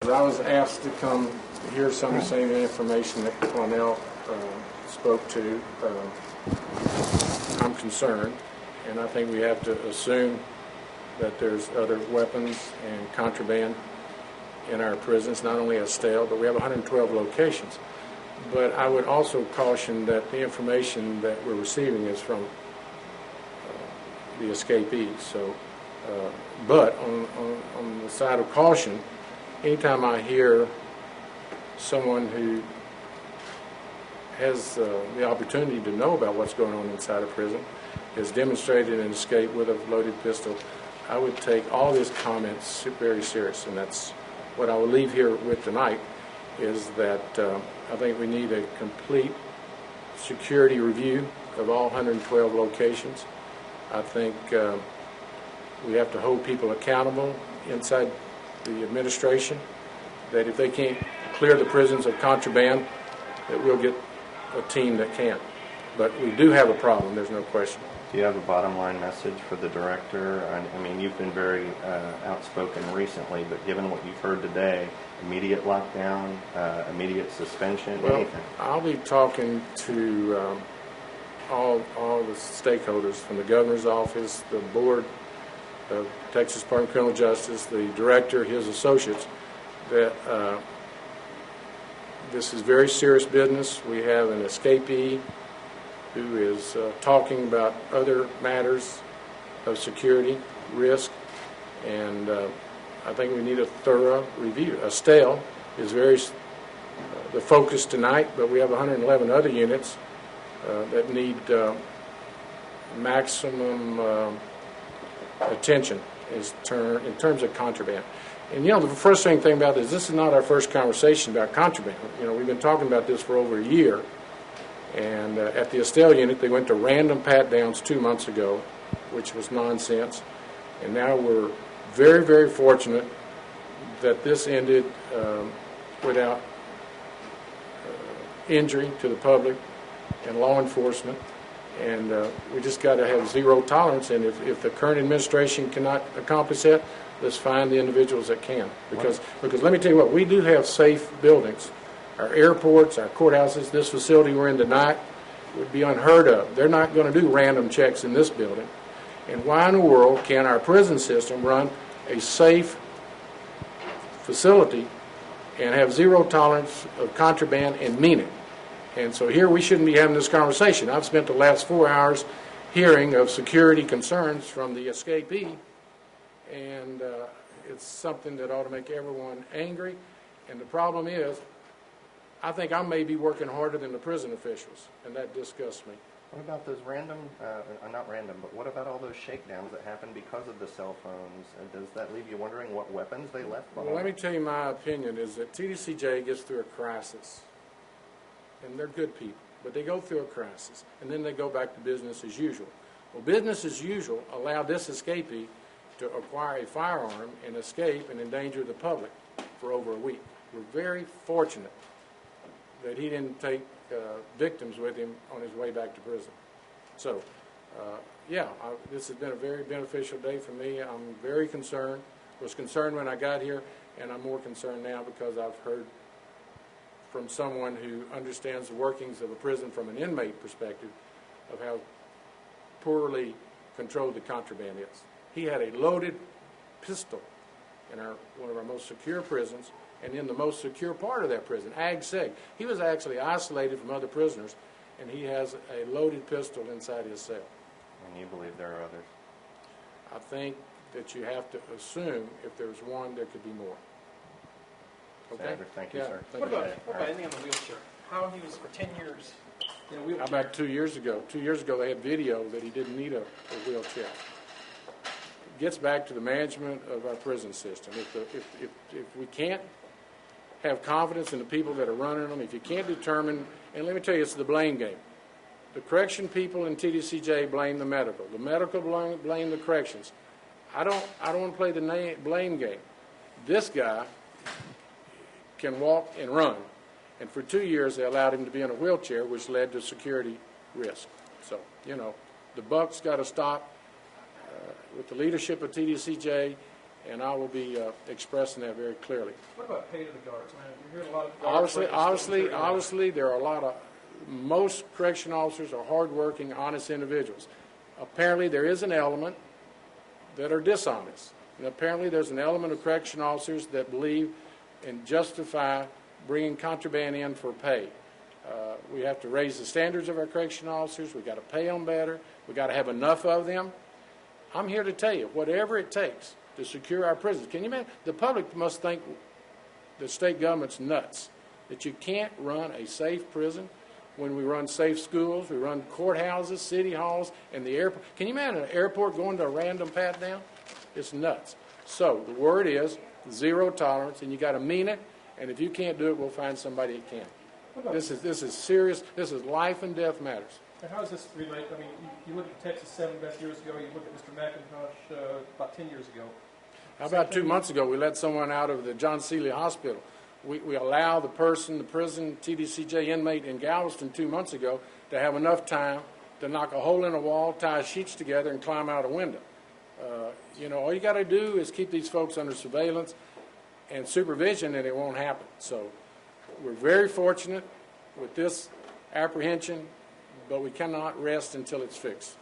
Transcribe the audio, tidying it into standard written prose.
I was asked to come to hear some of the same information that Cornell spoke to. I'm concerned, and I think we have to assume that there's other weapons and contraband in our prisons, not only at Stale, but we have 112 locations. But I would also caution that the information that we're receiving is from the escapees. So, but on the side of caution, anytime I hear someone who has the opportunity to know about what's going on inside a prison has demonstrated an escape with a loaded pistol, I would take all his comments very serious, and that's what I will leave here with tonight, is that I think we need a complete security review of all 112 locations. I think we have to hold people accountable inside the administration, that if they can't clear the prisons of contraband, that we'll get a team that can. But we do have a problem, there's no question. Do you have a bottom line message for the director? I mean, you've been very outspoken recently, but given what you've heard today, immediate lockdown, immediate suspension, well, anything? I'll be talking to all the stakeholders, from the governor's office, the board of Texas Department of Criminal Justice, the director, his associates, that this is very serious business. We have an escapee who is talking about other matters of security, risk, and I think we need a thorough review. Stale is very the focus tonight, but we have 111 other units that need maximum attention in terms of contraband. And you know, the frustrating thing about this is not our first conversation about contraband. You know, we've been talking about this for over a year. And at the Estelle unit, they went to random pat-downs 2 months ago, which was nonsense. And now we're very, very fortunate that this ended without injury to the public and law enforcement. And we just got to have zero tolerance. And if the current administration cannot accomplish that, let's find the individuals that can. Because let me tell you what, we do have safe buildings. Our airports, our courthouses, this facility we're in tonight would be unheard of. They're not going to do random checks in this building. And why in the world can our prison system run a safe facility and have zero tolerance of contraband and mean it? And so here we shouldn't be having this conversation. I've spent the last 4 hours hearing of security concerns from the escapee, and it's something that ought to make everyone angry. And the problem is, I think I may be working harder than the prison officials, and that disgusts me. What about those random, not random, but what about all those shakedowns that happened because of the cell phones? And does that leave you wondering what weapons they left behind? Well, let me tell you my opinion is that TDCJ gets through a crisis, and they're good people, but they go through a crisis, and then they go back to business as usual. Well, business as usual allowed this escapee to acquire a firearm and escape and endanger the public for over a week. We're very fortunate that he didn't take victims with him on his way back to prison. So, this has been a very beneficial day for me. I'm very concerned. Was concerned when I got here, and I'm more concerned now because I've heard from someone who understands the workings of a prison from an inmate perspective of how poorly controlled the contraband is. He had a loaded pistol in one of our most secure prisons, and in the most secure part of that prison, Ag Seg. He was actually isolated from other prisoners, and he has a loaded pistol inside his cell. And you believe there are others? I think that you have to assume if there's one, there could be more. Okay? Senator, thank you, sir. What about anything on the wheelchair? How he was for 10 years in a wheelchair? How about 2 years ago? 2 years ago, they had video that he didn't need a wheelchair. It gets back to the management of our prison system. If we can't have confidence in the people that are running them, if you can't determine, and let me tell you, it's the blame game. The correction people in TDCJ blame the medical. The medical blame the corrections. I don't want to play the blame game. This guy can walk and run, and for 2 years they allowed him to be in a wheelchair, which led to security risk. So, the buck's got to stop with the leadership of TDCJ and I will be expressing that very clearly. What about pay to the guards? Man, you're hearing a lot of guards. Obviously, there are a lot of, most correction officers are hardworking, honest individuals. Apparently, there is an element that are dishonest. And apparently, there's an element of correction officers that believe and justify bringing contraband in for pay. We have to raise the standards of our correction officers. We've got to pay them better. We've got to have enough of them. I'm here to tell you, whatever it takes to secure our prisons. Can you imagine? The public must think the state government's nuts, that you can't run a safe prison when we run safe schools, we run courthouses, city halls, and the airport. Can you imagine an airport going to a random pat down? It's nuts. So the word is zero tolerance, and you got to mean it. And if you can't do it, we'll find somebody that can. This is serious. This is life and death matters. And how does this relate? I mean, you look at Texas 7 best years ago. You look at Mr. McIntosh about 10 years ago. How about 2 months ago, we let someone out of the John Seeley Hospital. We allow the prison, TDCJ inmate in Galveston 2 months ago, to have enough time to knock a hole in a wall, tie sheets together, and climb out a window. All you got to do is keep these folks under surveillance and supervision, and it won't happen. So we're very fortunate with this apprehension, but we cannot rest until it's fixed.